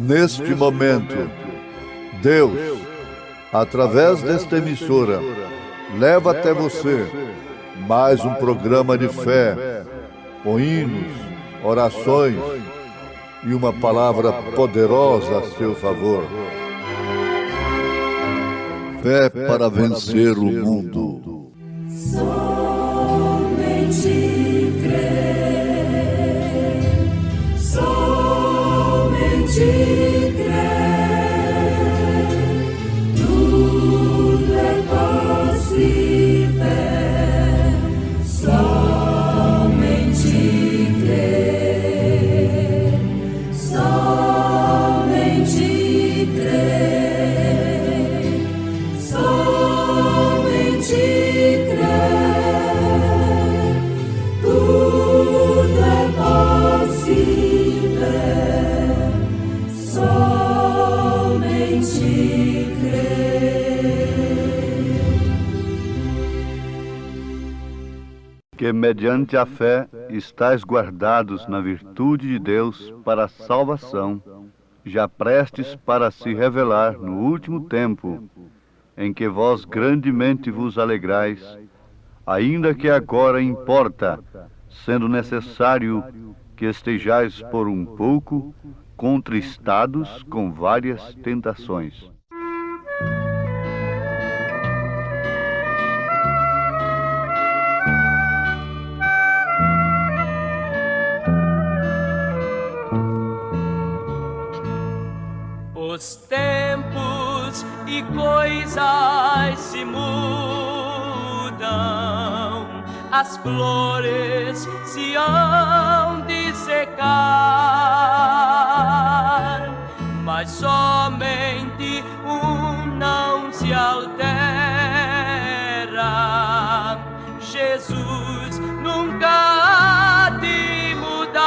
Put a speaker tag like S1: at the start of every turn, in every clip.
S1: Neste momento, Deus, através desta emissora, leva até você mais um programa de fé, com hinos, orações e uma palavra poderosa a seu favor. Fé para vencer o mundo.
S2: Somente crer, somente crer, tudo é possível, somente crer, somente crer, somente crer, tudo é possível, somente crer.
S3: Que mediante a fé estáis guardados na virtude de Deus para a salvação, já prestes para se revelar no último tempo, em que vós grandemente vos alegrais, ainda que agora importa, sendo necessário que estejais por um pouco contristados com várias tentações.
S4: Os tempos e coisas se mudam, as flores se hão de secar, mas somente um não se altera: Jesus nunca há de mudar.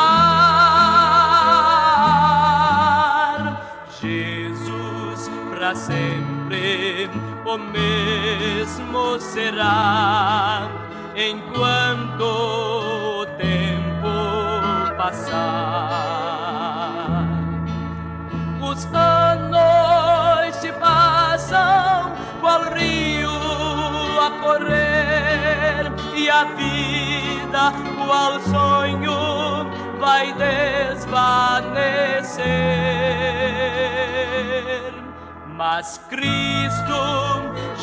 S4: Jesus para sempre o mesmo será, enquanto o tempo passar. Os anos se passam qual rio a correr, e a vida qual sonho vai desvanecer. Mas Cristo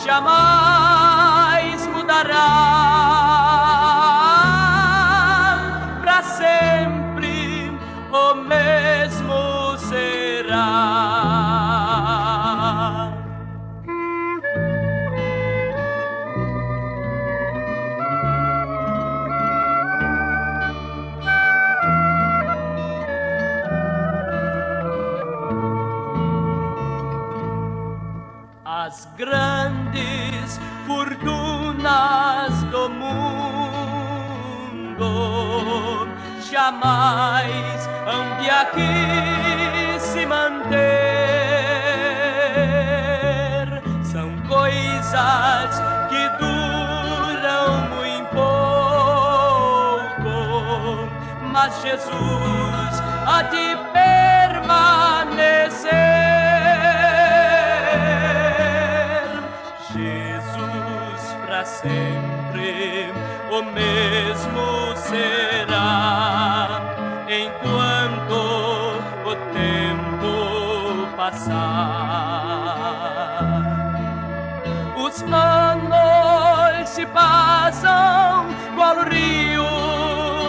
S4: jamais mudará, para sempre o mesmo será. As grandes fortunas do mundo jamais hão de aqui se manter. São coisas que duram muito pouco, mas Jesus há de permanecer. Sempre o mesmo será, enquanto o tempo passar. Os anos se passam qual rio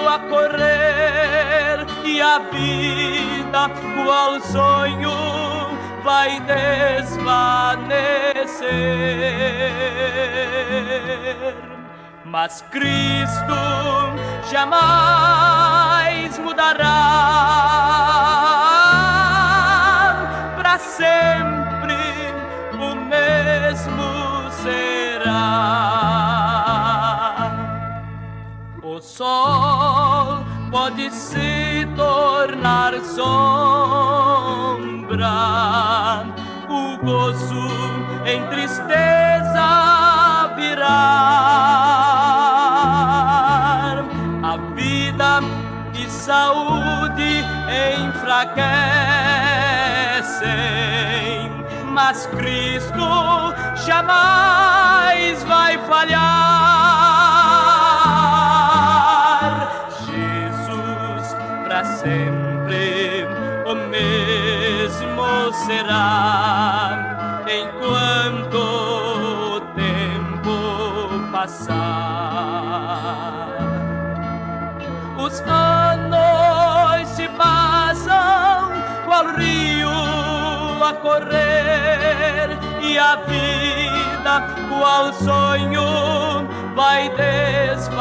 S4: a correr, e a vida qual sonho vai desvanecer. Mas Cristo jamais mudará, para sempre o mesmo será. O sol pode se tornar sombra, o gozo em tristeza virar, a vida e saúde enfraquecem, mas Cristo jamais vai falhar. Jesus para sempre o mesmo será enquanto o tempo passar. Os anos se passam qual rio a correr e a vida qual sonho vai desvanecer.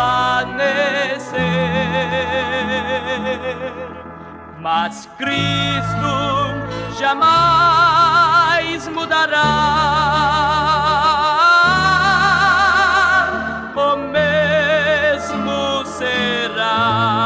S4: Mas Cristo jamais mudará, o mesmo será.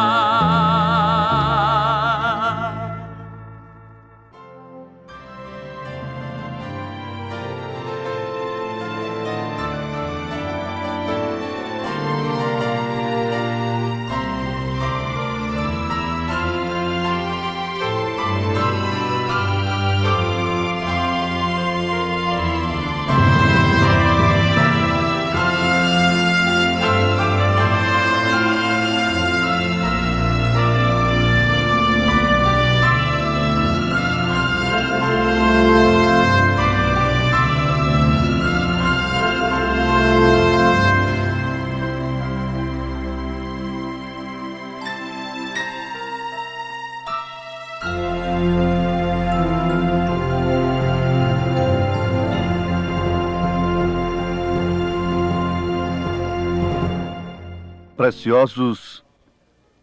S3: Preciosos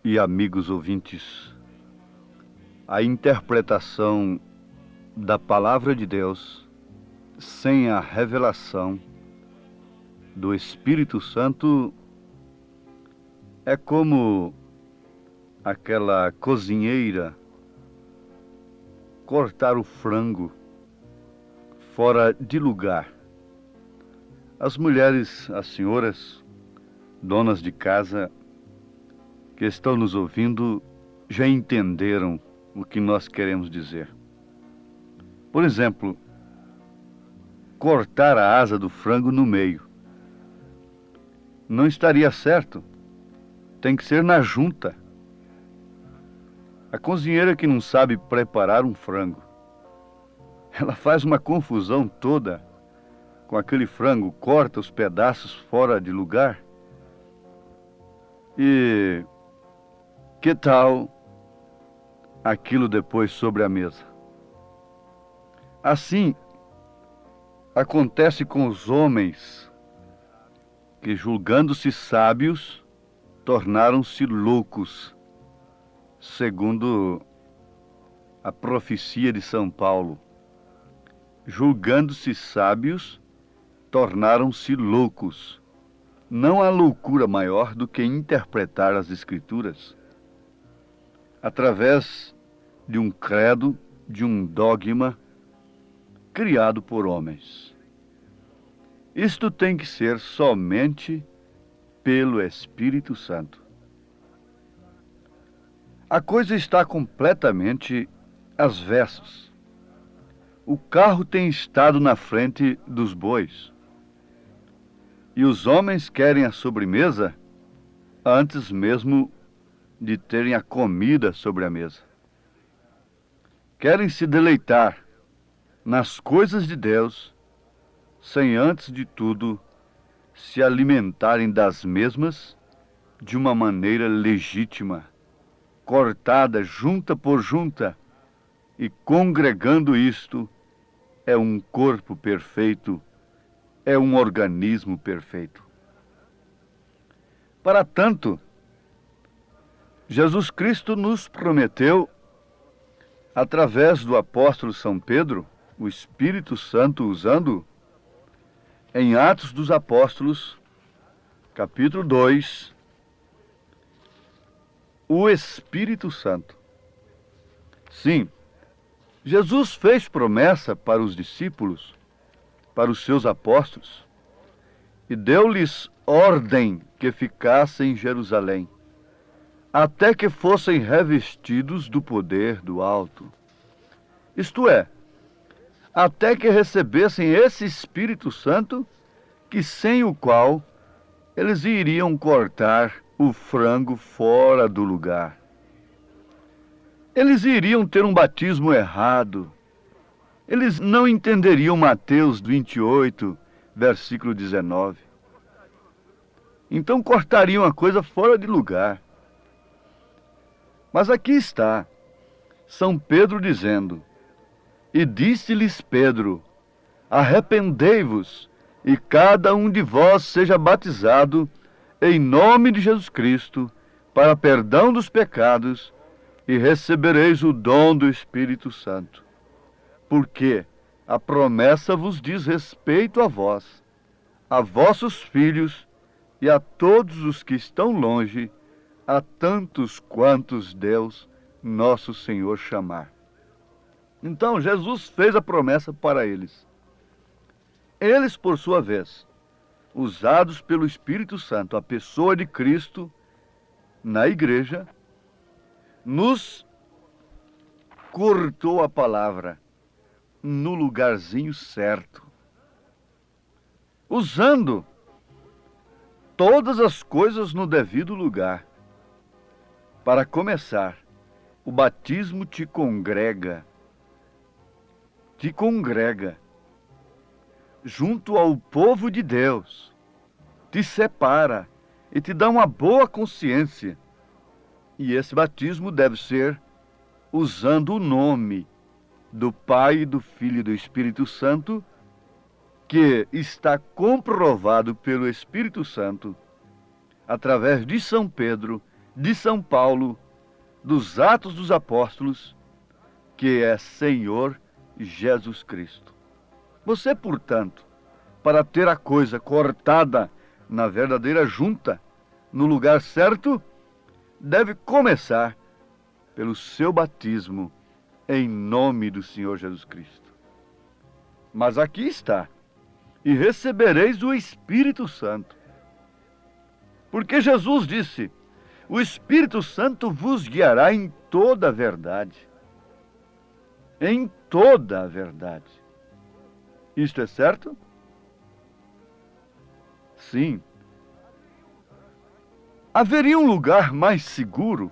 S3: e amigos ouvintes, a interpretação da Palavra de Deus sem a revelação do Espírito Santo é como aquela cozinheira cortar o frango fora de lugar. As mulheres, as senhoras, donas de casa que estão nos ouvindo já entenderam o que nós queremos dizer. Por exemplo, cortar a asa do frango no meio. Não estaria certo. Tem que ser na junta. A cozinheira que não sabe preparar um frango, ela faz uma confusão toda com aquele frango, corta os pedaços fora de lugar. E que tal aquilo depois sobre a mesa? Assim acontece com os homens que, julgando-se sábios, tornaram-se loucos, segundo a profecia de São Paulo. Julgando-se sábios, tornaram-se loucos. Não há loucura maior do que interpretar as Escrituras através de um credo, de um dogma criado por homens. Isto tem que ser somente pelo Espírito Santo. A coisa está completamente às avessas. O carro tem estado na frente dos bois. E os homens querem a sobremesa antes mesmo de terem a comida sobre a mesa. Querem se deleitar nas coisas de Deus, sem antes de tudo se alimentarem das mesmas de uma maneira legítima, cortada junta por junta, e congregando isto, é um corpo perfeito, é um organismo perfeito. Para tanto, Jesus Cristo nos prometeu, através do apóstolo São Pedro, o Espírito Santo usando, em Atos dos Apóstolos, capítulo 2, o Espírito Santo. Sim, Jesus fez promessa para os discípulos, para os seus apóstolos, e deu-lhes ordem que ficassem em Jerusalém, até que fossem revestidos do poder do alto. Isto é, até que recebessem esse Espírito Santo, que sem o qual eles iriam cortar o frango fora do lugar. Eles iriam ter um batismo errado. Eles não entenderiam Mateus 28, versículo 19. Então cortariam a coisa fora de lugar. Mas aqui está São Pedro dizendo: e disse-lhes Pedro: arrependei-vos, e cada um de vós seja batizado em nome de Jesus Cristo, para perdão dos pecados, e recebereis o dom do Espírito Santo. Porque a promessa vos diz respeito a vós, a vossos filhos e a todos os que estão longe, a tantos quantos Deus, nosso Senhor, chamar. Então Jesus fez a promessa para eles. Eles, por sua vez, usados pelo Espírito Santo, a pessoa de Cristo, na igreja, nos cortou a palavra no lugarzinho certo, usando todas as coisas no devido lugar. Para começar, o batismo te congrega junto ao povo de Deus, te separa e te dá uma boa consciência. E esse batismo deve ser usando o nome do Pai, do Filho e do Espírito Santo, que está comprovado pelo Espírito Santo, através de São Pedro, de São Paulo, dos Atos dos Apóstolos, que é Senhor Jesus Cristo. Você, portanto, para ter a coisa cortada na verdadeira junta, no lugar certo, deve começar pelo seu batismo em nome do Senhor Jesus Cristo. Mas aqui está: e recebereis o Espírito Santo. Porque Jesus disse: o Espírito Santo vos guiará em toda a verdade. Em toda a verdade. Isto é certo? Sim. Haveria um lugar mais seguro?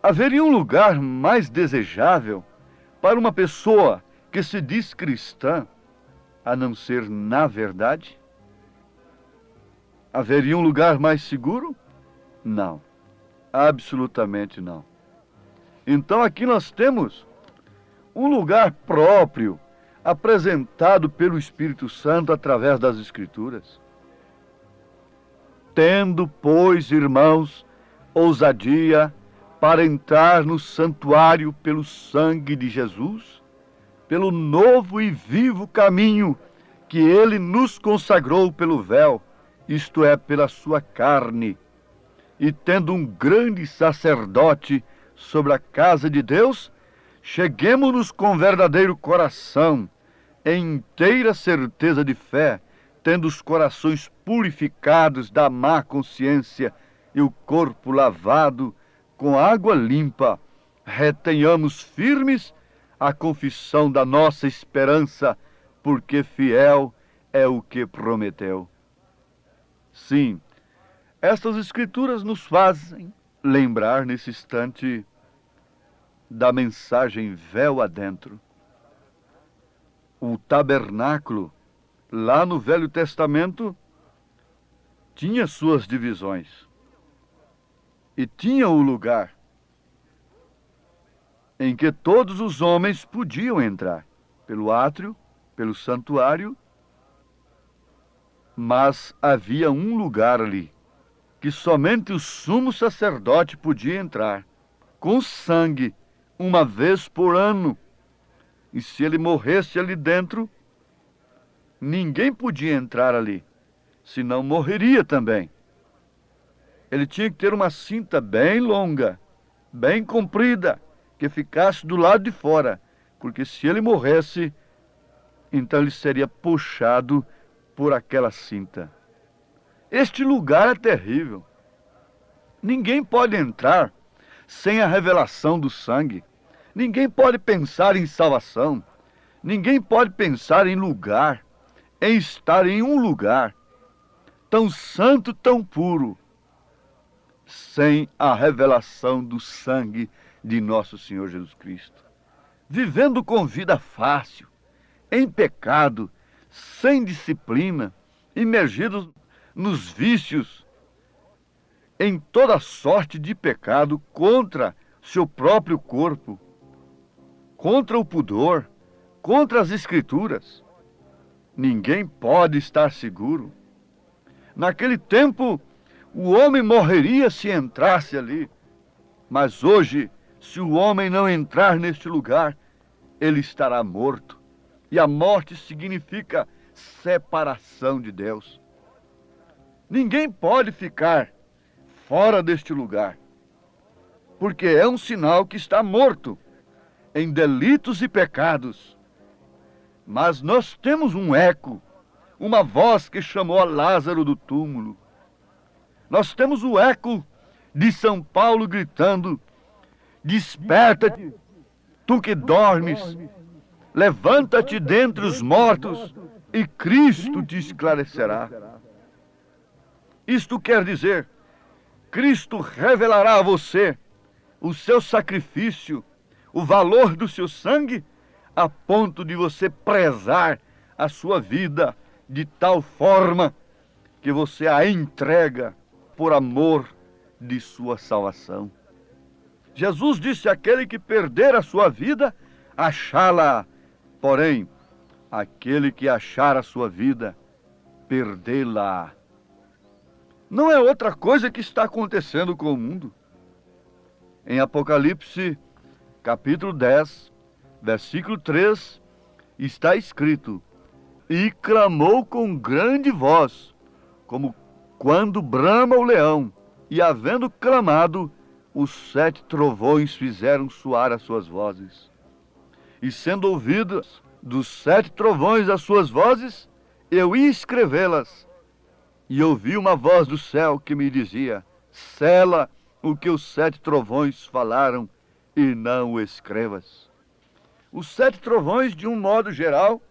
S3: Haveria um lugar mais desejável para uma pessoa que se diz cristã, a não ser na verdade? Haveria um lugar mais seguro? Não, absolutamente não. Então aqui nós temos um lugar próprio, apresentado pelo Espírito Santo através das Escrituras. Tendo, pois, irmãos, ousadia para entrar no santuário pelo sangue de Jesus, pelo novo e vivo caminho que ele nos consagrou pelo véu, isto é, pela sua carne, e tendo um grande sacerdote sobre a casa de Deus, cheguemo-nos com verdadeiro coração, em inteira certeza de fé, tendo os corações purificados da má consciência e o corpo lavado com água limpa, retenhamos firmes a confissão da nossa esperança, porque fiel é o que prometeu. Sim, estas Escrituras nos fazem lembrar nesse instante da mensagem véu adentro. O tabernáculo, lá no Velho Testamento, tinha suas divisões. E tinha o lugar em que todos os homens podiam entrar, pelo átrio, pelo santuário, mas havia um lugar ali, que somente o sumo sacerdote podia entrar, com sangue, uma vez por ano. E se ele morresse ali dentro, ninguém podia entrar ali, senão morreria também. Ele tinha que ter uma cinta bem longa, bem comprida, que ficasse do lado de fora, porque se ele morresse, então ele seria puxado por aquela cinta. Este lugar é terrível. Ninguém pode entrar sem a revelação do sangue. Ninguém pode pensar em salvação. Ninguém pode pensar em lugar, em estar em um lugar tão santo, tão puro, sem a revelação do sangue de nosso Senhor Jesus Cristo. Vivendo com vida fácil, em pecado, sem disciplina, imergidos nos vícios, em toda sorte de pecado contra seu próprio corpo, contra o pudor, contra as Escrituras. Ninguém pode estar seguro. Naquele tempo, o homem morreria se entrasse ali. Mas hoje, se o homem não entrar neste lugar, ele estará morto. E a morte significa separação de Deus. Ninguém pode ficar fora deste lugar, porque é um sinal que está morto em delitos e pecados. Mas nós temos um eco, uma voz que chamou a Lázaro do túmulo. Nós temos o eco de São Paulo gritando: desperta-te, tu que dormes, levanta-te dentre os mortos e Cristo te esclarecerá. Isto quer dizer, Cristo revelará a você o seu sacrifício, o valor do seu sangue, a ponto de você prezar a sua vida de tal forma que você a entrega por amor de sua salvação. Jesus disse: aquele que perder a sua vida, achá-la. Porém, aquele que achar a sua vida, perdê-la. Não é outra coisa que está acontecendo com o mundo. Em Apocalipse, capítulo 10, versículo 3, está escrito: e clamou com grande voz, como quando brama o leão, e havendo clamado, os 7 trovões fizeram soar as suas vozes. E sendo ouvidas dos 7 trovões as suas vozes, eu ia escrevê-las. E ouvi uma voz do céu que me dizia: sela o que os 7 trovões falaram e não o escrevas. Os 7 trovões, de um modo geral,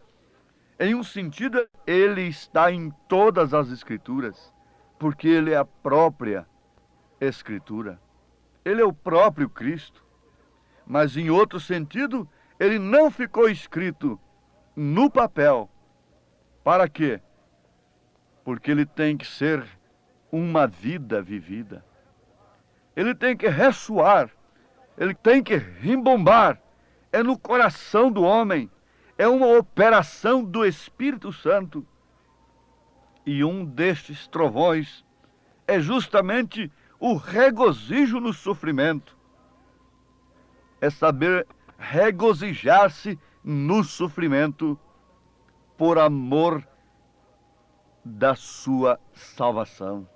S3: em um sentido, ele está em todas as Escrituras, porque ele é a própria Escritura. Ele é o próprio Cristo. Mas em outro sentido, ele não ficou escrito no papel. Para quê? Porque ele tem que ser uma vida vivida. Ele tem que ressoar, ele tem que rimbombar. É no coração do homem, é uma operação do Espírito Santo. E um destes trovões é justamente o regozijo no sofrimento. É saber regozijar-se no sofrimento por amor da sua salvação,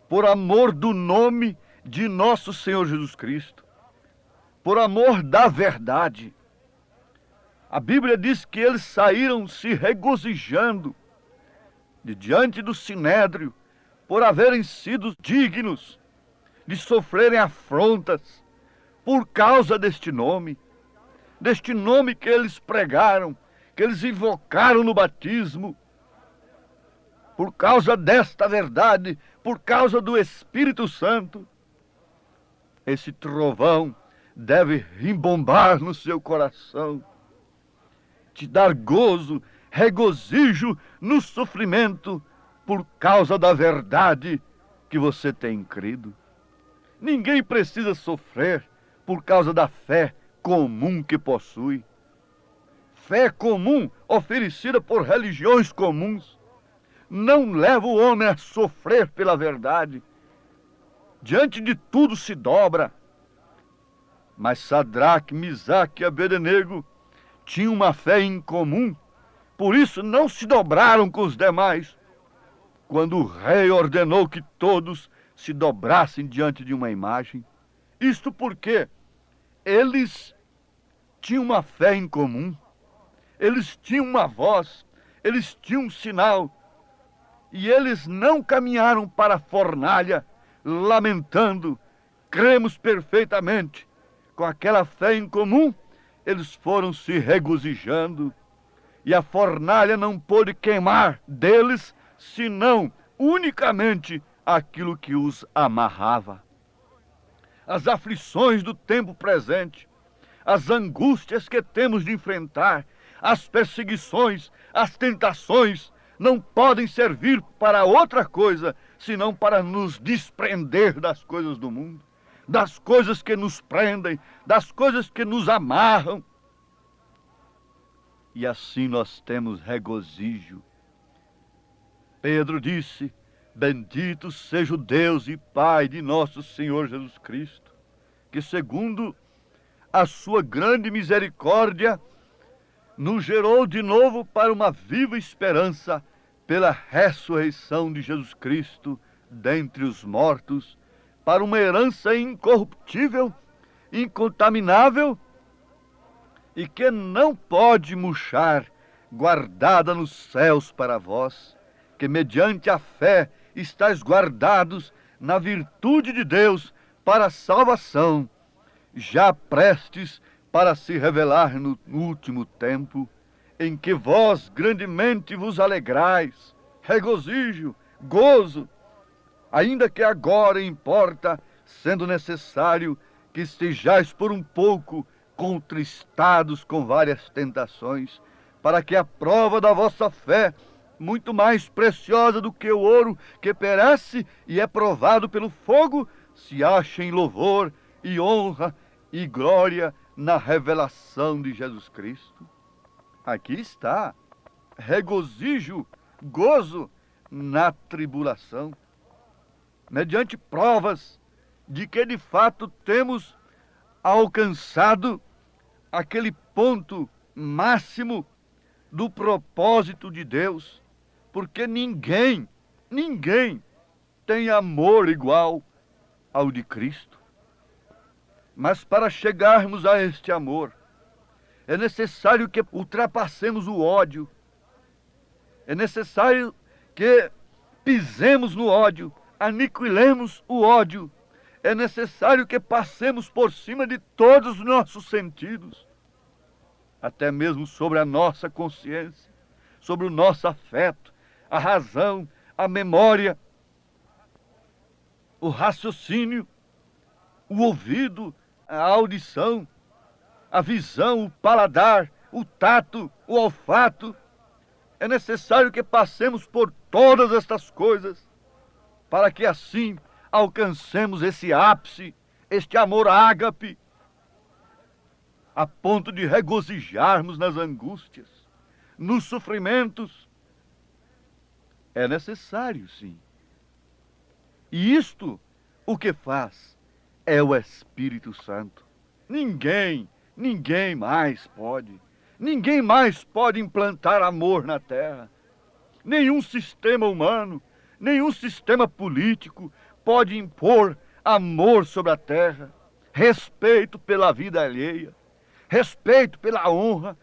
S3: por amor do nome de nosso Senhor Jesus Cristo, por amor da verdade. A Bíblia diz que eles saíram se regozijando de diante do sinédrio por haverem sido dignos de sofrerem afrontas por causa deste nome que eles pregaram, que eles invocaram no batismo. Por causa desta verdade, por causa do Espírito Santo, esse trovão deve rimbombar no seu coração, te dar gozo, regozijo no sofrimento, por causa da verdade que você tem crido. Ninguém precisa sofrer por causa da fé comum que possui. Fé comum oferecida por religiões comuns não leva o homem a sofrer pela verdade. Diante de tudo se dobra. Mas Sadraque, Misaque e Abednego tinham uma fé em comum, por isso não se dobraram com os demais, quando o rei ordenou que todos se dobrassem diante de uma imagem. Isto porque eles tinham uma fé em comum, eles tinham uma voz, eles tinham um sinal, e eles não caminharam para a fornalha lamentando: cremos perfeitamente. Com aquela fé em comum, eles foram se regozijando, e a fornalha não pôde queimar deles, senão unicamente aquilo que os amarrava. As aflições do tempo presente, as angústias que temos de enfrentar, as perseguições, as tentações, não podem servir para outra coisa, senão para nos desprender das coisas do mundo, das coisas que nos prendem, das coisas que nos amarram. E assim nós temos regozijo. Pedro disse: bendito seja o Deus e Pai de nosso Senhor Jesus Cristo, que segundo a sua grande misericórdia nos gerou de novo para uma viva esperança pela ressurreição de Jesus Cristo dentre os mortos, para uma herança incorruptível, incontaminável e que não pode murchar, guardada nos céus para vós, que mediante a fé estáis guardados na virtude de Deus para a salvação, já prestes para se revelar no último tempo, em que vós grandemente vos alegrais, regozijo, gozo, ainda que agora importa, sendo necessário que estejais por um pouco contristados com várias tentações, para que a prova da vossa fé, muito mais preciosa do que o ouro que perece e é provado pelo fogo, se ache em louvor e honra e glória na revelação de Jesus Cristo. Aqui está, regozijo, gozo na tribulação, mediante provas de que de fato temos alcançado aquele ponto máximo do propósito de Deus, porque ninguém tem amor igual ao de Cristo. Mas para chegarmos a este amor, é necessário que ultrapassemos o ódio, é necessário que pisemos no ódio, aniquilemos o ódio, é necessário que passemos por cima de todos os nossos sentidos, até mesmo sobre a nossa consciência, sobre o nosso afeto, a razão, a memória, o raciocínio, o ouvido, a audição, a visão, o paladar, o tato, o olfato. É necessário que passemos por todas estas coisas, para que assim alcancemos esse ápice, este amor ágape, a ponto de regozijarmos nas angústias, nos sofrimentos. É necessário, sim. E isto, o que faz, é o Espírito Santo. Ninguém mais pode. Ninguém mais pode implantar amor na terra. Nenhum sistema humano, nenhum sistema político pode impor amor sobre a terra, respeito pela vida alheia, respeito pela honra,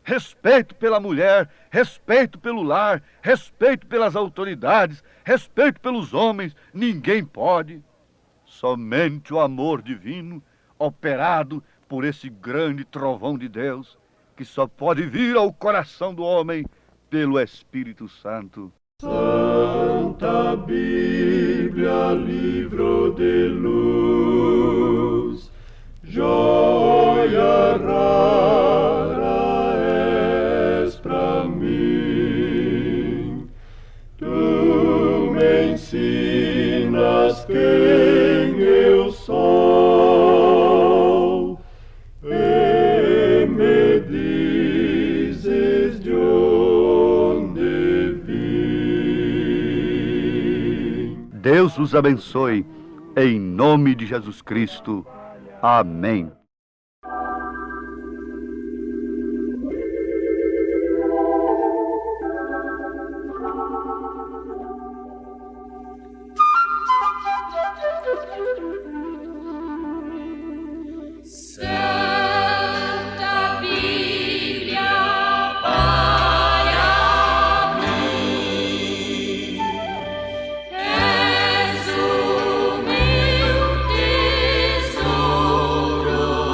S3: respeito pela mulher, respeito pelo lar, respeito pelas autoridades, respeito pelos homens. Ninguém pode. Somente o amor divino, operado por esse grande trovão de Deus, que só pode vir ao coração do homem pelo Espírito Santo.
S5: Santa Bíblia, livro de luz, joia rara és pra mim. Tu me ensinas quem eu sou e me dizes de onde vim.
S3: Deus os abençoe, em nome de Jesus Cristo. Amém.
S2: Santa Bíblia, para mim, és o meu tesouro.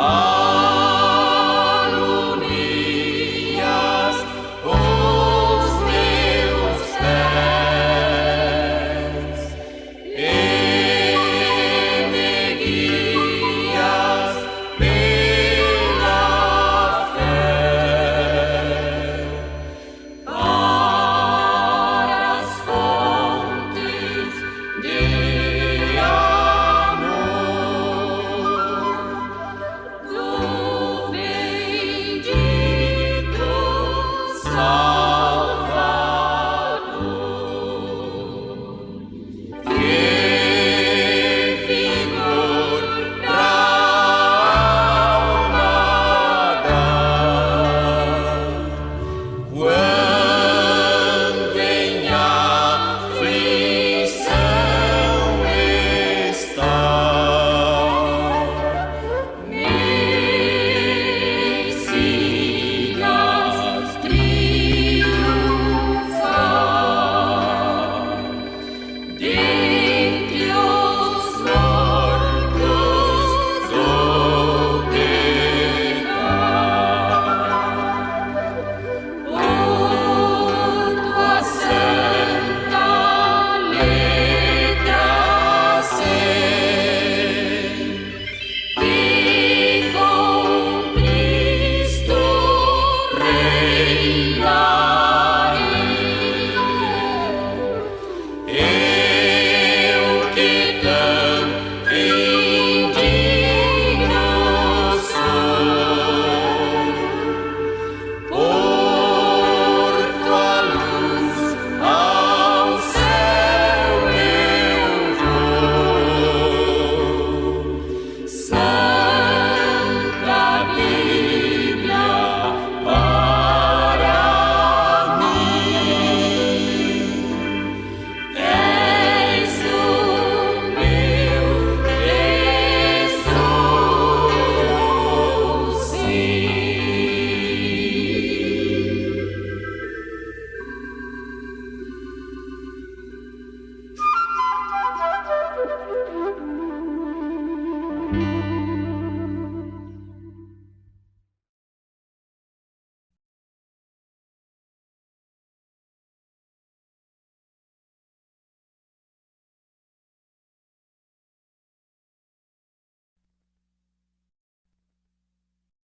S2: Amém.